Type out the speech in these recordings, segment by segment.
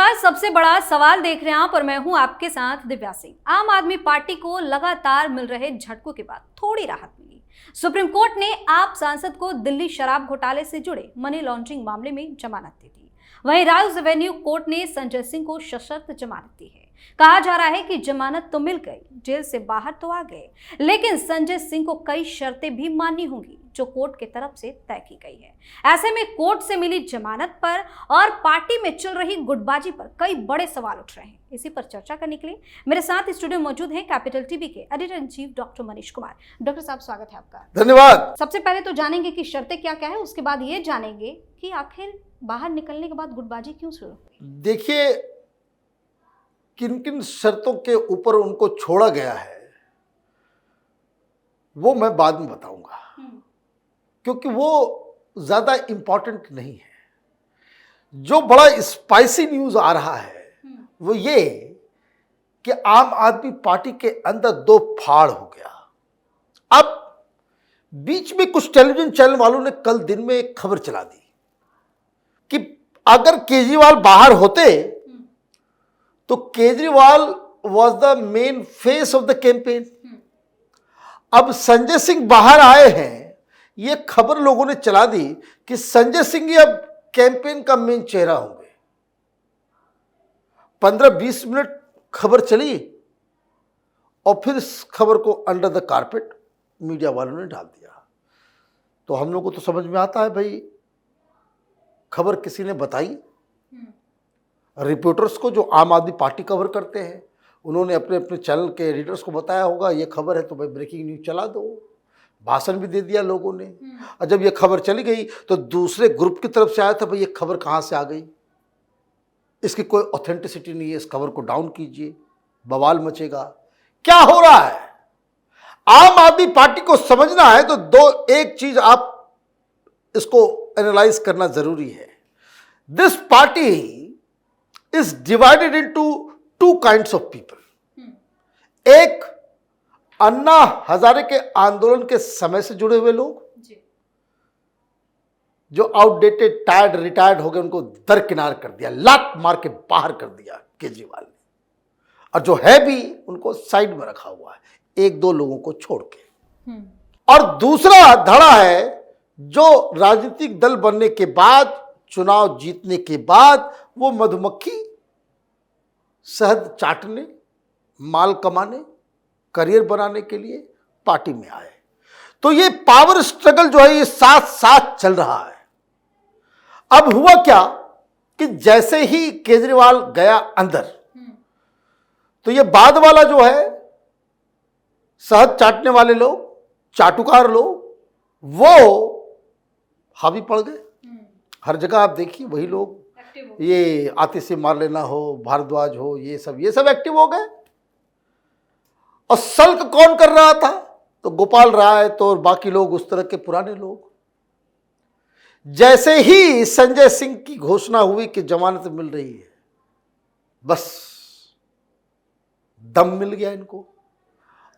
नमस्कार। सबसे बड़ा सवाल देख रहे हैं आप और मैं हूं आपके साथ दिव्या सिंह। आम आदमी पार्टी को लगातार मिल रहे झटकों के बाद थोड़ी राहत मिली। सुप्रीम कोर्ट ने आप सांसद को दिल्ली शराब घोटाले से जुड़े मनी लॉन्ड्रिंग मामले में जमानत दे दी। वहीं राउस एवेन्यू कोर्ट ने संजय सिंह को सशर्त जमानत दी है। कहा जा रहा है कि जमानत तो मिल गई, जेल से बाहर तो आ गए, लेकिन संजय सिंह को कई शर्तें भी माननी होंगी जो कोर्ट की तरफ से तय की गई है। ऐसे में कोर्ट से मिली जमानत पर और पार्टी में चल रही गुटबाजी पर कई बड़े सवाल उठ रहे हैं। इसी पर चर्चा करने के लिए मेरे साथ स्टूडियो मौजूद हैं कैपिटल टीवी के editor in chief doctor Manish Kumar. Doctor साहब, स्वागत है आपका। धन्यवाद। सबसे पहले तो जानेंगे कि शर्तें क्या क्या है, उसके बाद ये जानेंगे कि आखिर बाहर निकलने के बाद गुटबाजी क्यों शुरू हुई। देखिए, किन किन शर्तों के ऊपर उनको छोड़ा गया है वो मैं बाद में बताऊंगा, क्योंकि वो ज्यादा इंपॉर्टेंट नहीं है। जो बड़ा स्पाइसी न्यूज आ रहा है वो ये कि आम आदमी पार्टी के अंदर दो फाड़ हो गया। अब बीच में कुछ टेलीविजन चैनल वालों ने कल दिन में एक खबर चला दी कि अगर केजरीवाल बाहर होते तो Kejriwal was the main face of the campaign. अब संजय सिंह बाहर आए हैं, ये खबर लोगों ने चला दी कि संजय सिंह ही अब कैंपेन का मेन चेहरा होंगे। 15-20 मिनट खबर चली और फिर इस खबर को अंडर द कारपेट मीडिया वालों ने डाल दिया। तो हम लोग को तो समझ में आता है, भाई खबर किसी ने बताई। रिपोर्टर्स को जो आम आदमी पार्टी कवर करते हैं उन्होंने अपने अपने चैनल के एडिटर्स को बताया होगा ये खबर है तो भाई ब्रेकिंग न्यूज चला दो। भाषण भी दे दिया लोगों ने। और जब ये खबर चली गई तो दूसरे ग्रुप की तरफ से आया था, भाई ये खबर कहाँ से आ गई, इसकी कोई ऑथेंटिसिटी नहीं है, इस खबर को डाउन कीजिए, बवाल मचेगा। क्या हो रहा है आम आदमी पार्टी को समझना है तो एक चीज आप इसको एनालाइज करना जरूरी है। This party is divided into two kinds of people। एक अन्ना हजारे के आंदोलन के समय से जुड़े हुए लोग जो आउटडेटेड, टायर्ड, रिटायर्ड हो गए, उनको दरकिनार कर दिया, लात मार के बाहर कर दिया केजरीवाल ने, और जो है भी उनको साइड में रखा हुआ है, एक दो लोगों को छोड़ के। और दूसरा धड़ा है जो राजनीतिक दल बनने के बाद, चुनाव जीतने के बाद वो मधुमक्खी शहद चाटने, माल कमाने, करियर बनाने के लिए पार्टी में आए। तो ये पावर स्ट्रगल जो है ये साथ साथ चल रहा है। अब हुआ क्या कि जैसे ही केजरीवाल गया अंदर तो ये बाद वाला जो है शहद चाटने वाले लोग, चाटुकार लोग, वो हावी पड़ गए। हर जगह आप देखिए वही लोग, ये आतिशी मार लेना हो, भारद्वाज हो, ये सब एक्टिव हो गए। और सल्क कौन कर रहा था? तो गोपाल राय तो और बाकी लोग, उस तरह के पुराने लोग। जैसे ही संजय सिंह की घोषणा हुई कि जमानत मिल रही है, बस दम मिल गया इनको।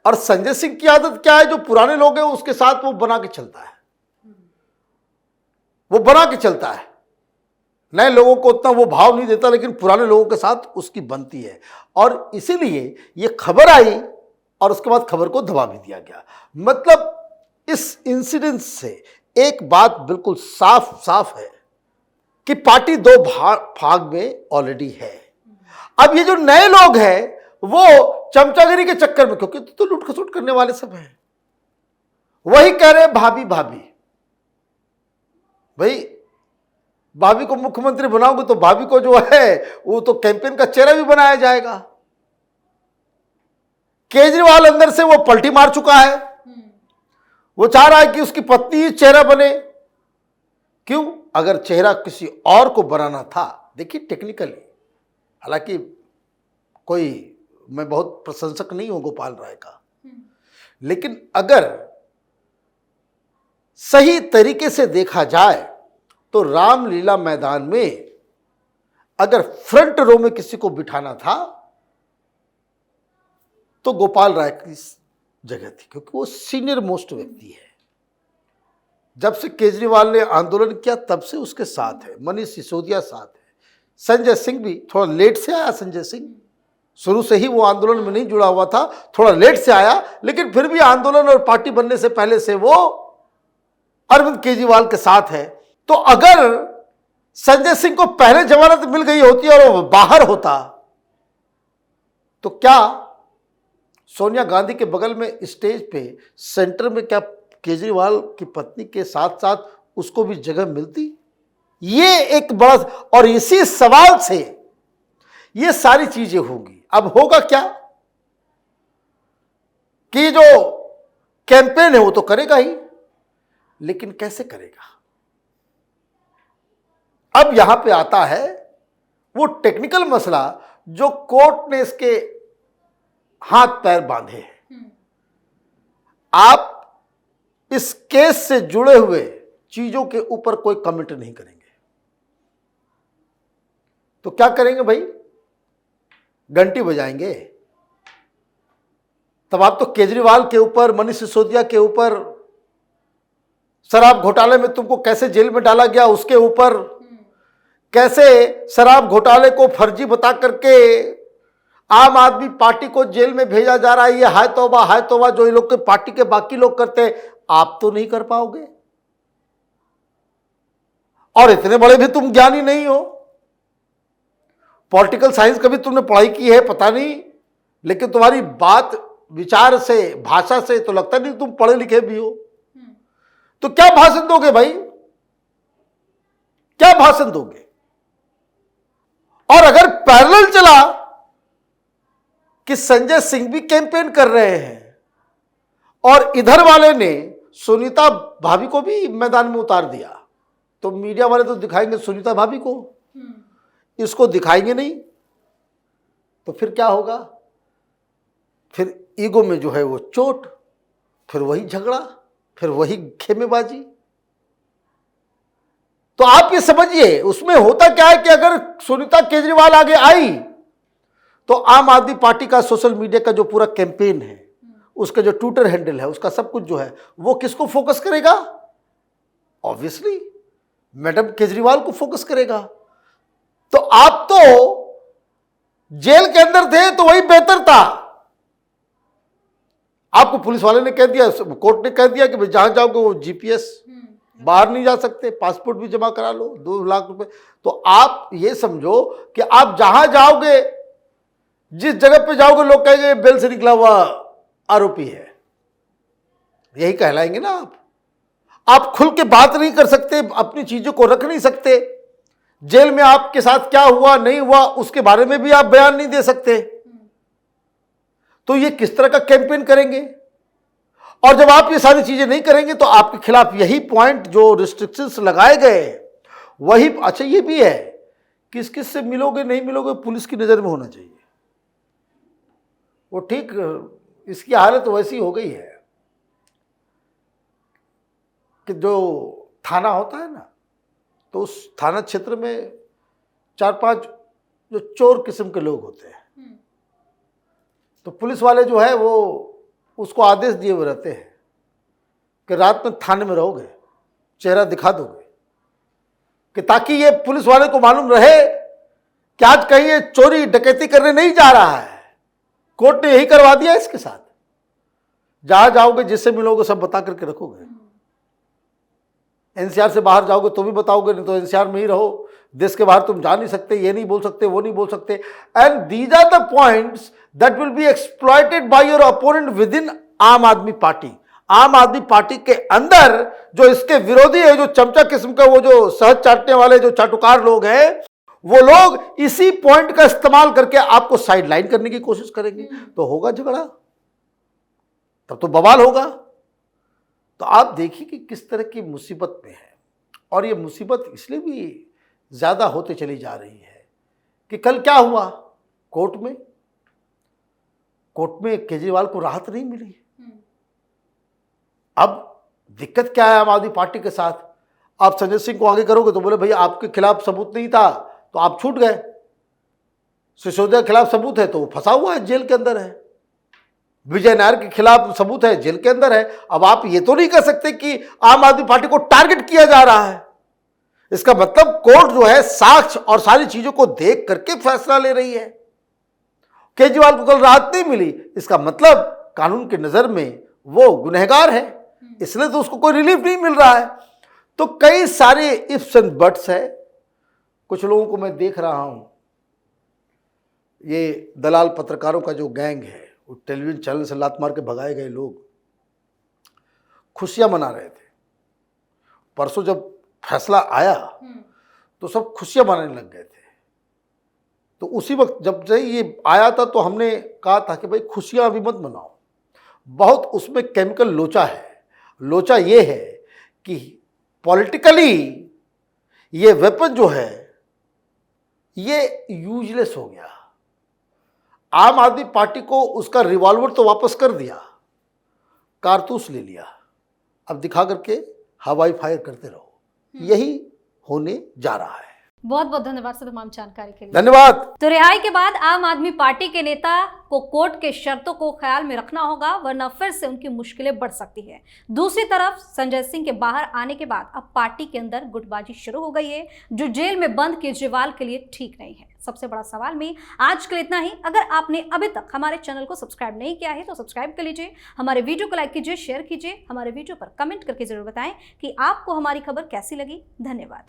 और संजय सिंह की आदत क्या है, जो पुराने लोग हैं उसके साथ वो बना के चलता है, वो बना के चलता है। नए लोगों को उतना वो भाव नहीं देता, लेकिन पुराने लोगों के साथ उसकी बनती है। और इसीलिए ये खबर आई और उसके बाद खबर को दबा भी दिया गया। मतलब इस इंसिडेंट से एक बात बिल्कुल साफ साफ है कि पार्टी दो भाग में ऑलरेडी है। अब ये जो नए लोग हैं वो चमचागिरी के चक्कर में, क्योंकि तो लूट खसुट करने वाले सब हैं, वही कह रहे हैं भाभी भाभी। भाई भाभी को मुख्यमंत्री बनाओगे तो भाभी को जो है वो तो कैंपेन का चेहरा भी बनाया जाएगा। केजरीवाल अंदर से वो पलटी मार चुका है, वो चाह रहा है कि उसकी पत्नी ही चेहरा बने। क्यों? अगर चेहरा किसी और को बनाना था, देखिए टेक्निकली, हालांकि मैं बहुत प्रशंसक नहीं हूं गोपाल राय का, लेकिन अगर सही तरीके से देखा जाए तो रामलीला मैदान में अगर फ्रंट रो में किसी को बिठाना था तो गोपाल राय की जगह थी, क्योंकि वो सीनियर मोस्ट व्यक्ति है। जब से केजरीवाल ने आंदोलन किया तब से उसके साथ है, मनीष सिसोदिया साथ है, संजय सिंह भी थोड़ा लेट से आया। संजय सिंह शुरू से ही वो आंदोलन में नहीं जुड़ा हुआ था, थोड़ा लेट से आया, लेकिन फिर भी आंदोलन और पार्टी बनने से पहले से वो अरविंद केजरीवाल के साथ है। तो अगर संजय सिंह को पहले जमानत मिल गई होती और वो बाहर होता तो क्या सोनिया गांधी के बगल में स्टेज पे सेंटर में क्या केजरीवाल की पत्नी के साथ साथ उसको भी जगह मिलती? ये एक बड़ा, और इसी सवाल से ये सारी चीजें होंगी। अब होगा क्या कि जो कैंपेन है वो तो करेगा ही, लेकिन कैसे करेगा? अब यहां पे आता है वो टेक्निकल मसला जो कोर्ट ने इसके हाथ पैर बांधे हैं। आप इस केस से जुड़े हुए चीजों के ऊपर कोई कमेंट नहीं करेंगे तो क्या करेंगे भाई? घंटी बजाएंगे। तब आप तो केजरीवाल के ऊपर, मनीष सिसोदिया के ऊपर, शराब घोटाले में तुमको कैसे जेल में डाला गया उसके ऊपर, कैसे शराब घोटाले को फर्जी बता करके आम आदमी पार्टी को जेल में भेजा जा रहा है, ये हाय तौबा जो ये लोग के पार्टी के बाकी लोग करते हैं, आप तो नहीं कर पाओगे। और इतने बड़े भी तुम ज्ञानी नहीं हो। पॉलिटिकल साइंस कभी तुमने पढ़ाई की है पता नहीं, लेकिन तुम्हारी बात विचार से, भाषा से तो लगता नहीं तुम पढ़े लिखे भी हो। तो क्या भाषण दोगे भाई? क्या भाषण दोगे? और अगर पैरेलल चला कि संजय सिंह भी कैंपेन कर रहे हैं और इधर वाले ने सुनीता भाभी को भी मैदान में उतार दिया, तो मीडिया वाले तो दिखाएंगे सुनीता भाभी को, इसको दिखाएंगे नहीं। तो फिर क्या होगा? फिर ईगो में जो है वो चोट, फिर वही झगड़ा, फिर वही खेमेबाजी। तो आप ये समझिए उसमें होता क्या है कि अगर सुनीता केजरीवाल आगे आई तो आम आदमी पार्टी का सोशल मीडिया का जो पूरा कैंपेन है, उसका जो ट्विटर हैंडल है, उसका सब कुछ जो है वो किसको फोकस करेगा? ऑब्वियसली मैडम केजरीवाल को फोकस करेगा। तो आप तो जेल के अंदर थे तो वही बेहतर था। आपको पुलिस वाले ने कह दिया, कोर्ट ने कह दिया कि भाई जहां जाओगे वो जीपीएस, बाहर नहीं जा सकते, पासपोर्ट भी जमा करा लो, 2 लाख रुपए। तो आप ये समझो कि आप जहां जाओगे, जिस जगह पे जाओगे, लोग कहेंगे बेल से निकला हुआ आरोपी है, यही कहलाएंगे ना आप खुल के बात नहीं कर सकते, अपनी चीजों को रख नहीं सकते, जेल में आपके साथ क्या हुआ नहीं हुआ उसके बारे में भी आप बयान नहीं दे सकते। तो ये किस तरह का कैंपेन करेंगे? और जब आप ये सारी चीजें नहीं करेंगे तो आपके खिलाफ यही पॉइंट जो रिस्ट्रिक्शंस लगाए गए वही। अच्छा ये भी है, किस किस से मिलोगे नहीं मिलोगे पुलिस की नजर में होना चाहिए। वो ठीक, इसकी हालत वैसी हो गई है कि जो थाना होता है ना, तो उस थाना क्षेत्र में 4-5 जो चोर किस्म के लोग होते हैं, तो पुलिस वाले जो है वो उसको आदेश दिए हुए रहते हैं कि रात में थाने में रहोगे, चेहरा दिखा दोगे, कि ताकि ये पुलिस वाले को मालूम रहे कि आज कहीं ये चोरी डकैती करने नहीं जा रहा है। कोर्ट ने यही करवा दिया इसके साथ। जहां जाओगे, जिससे मिलोगे, सब बता करके रखोगे। एनसीआर से बाहर जाओगे तो भी बताओगे, नहीं तो एनसीआर में ही रहो, देश के बाहर तुम जा नहीं सकते, ये नहीं बोल सकते, वो नहीं बोल सकते। And these are the points that will be exploited by your opponent within Aam Aadmi party. आम आदमी पार्टी के अंदर जो इसके विरोधी है, जो चमचा किस्म का, वो जो सहज चाटने वाले जो चाटुकार लोग हैं, वो लोग इसी पॉइंट का इस्तेमाल करके आपको साइडलाइन करने की कोशिश करेंगे। तो होगा झगड़ा, तब तो बवाल होगा। तो आप देखिए कि किस तरह की मुसीबत में है, और ये मुसीबत इसलिए भी ज्यादा होते चली जा रही है कि कल क्या हुआ कोर्ट में केजरीवाल को राहत नहीं मिली। अब दिक्कत क्या है आम आदमी पार्टी के साथ? आप संजय सिंह को आगे करोगे तो बोले भैया आपके खिलाफ सबूत नहीं था तो आप छूट गए, सिसोदिया के खिलाफ सबूत है तो वो फंसा हुआ है, जेल के अंदर है, विजय नायर के खिलाफ सबूत है, जेल के अंदर है। अब आप ये तो नहीं कह सकते कि आम आदमी पार्टी को टारगेट किया जा रहा है। इसका मतलब कोर्ट जो है साक्ष्य और सारी चीजों को देख करके फैसला ले रही है। केजरीवाल को कल राहत नहीं मिली, इसका मतलब कानून की नजर में वो गुनहगार है, इसलिए तो उसको कोई रिलीफ नहीं मिल रहा है। तो कई सारे इफ्स एंड बट्स है। कुछ लोगों को मैं देख रहा हूं, ये दलाल पत्रकारों का जो गैंग है, वो टेलीविजन चैनल से लात मार के भगाए गए लोग खुशियां मना रहे थे। परसों जब फैसला आया तो सब खुशियां मनाने लग गए थे। तो उसी वक्त जब से ये आया था तो हमने कहा था कि भाई खुशियां अभी मत मनाओ, बहुत उसमें केमिकल लोचा है। लोचा ये है कि पॉलिटिकली ये वेपन जो है ये यूजलेस हो गया। आम आदमी पार्टी को उसका रिवॉल्वर तो वापस कर दिया, कारतूस ले लिया, अब दिखा करके हवाई फायर करते रहो। यही होने जा रहा है। बहुत बहुत धन्यवाद सर तमाम जानकारी के लिए। धन्यवाद। तो रिहाई के बाद आम आदमी पार्टी के नेता को कोर्ट के शर्तों को ख्याल में रखना होगा, वरना फिर से उनकी मुश्किलें बढ़ सकती है। दूसरी तरफ संजय सिंह के बाहर आने के बाद अब पार्टी के अंदर गुटबाजी शुरू हो गई है, जो जेल में बंद केजरीवाल के लिए ठीक नहीं है। सबसे बड़ा सवाल में आज के लिए इतना ही। अगर आपने अभी तक हमारे चैनल को सब्सक्राइब नहीं किया है तो सब्सक्राइब कर लीजिए, हमारे वीडियो को लाइक कीजिए, शेयर कीजिए, हमारे वीडियो पर कमेंट करके जरूर बताएं कि आपको हमारी खबर कैसी लगी। धन्यवाद।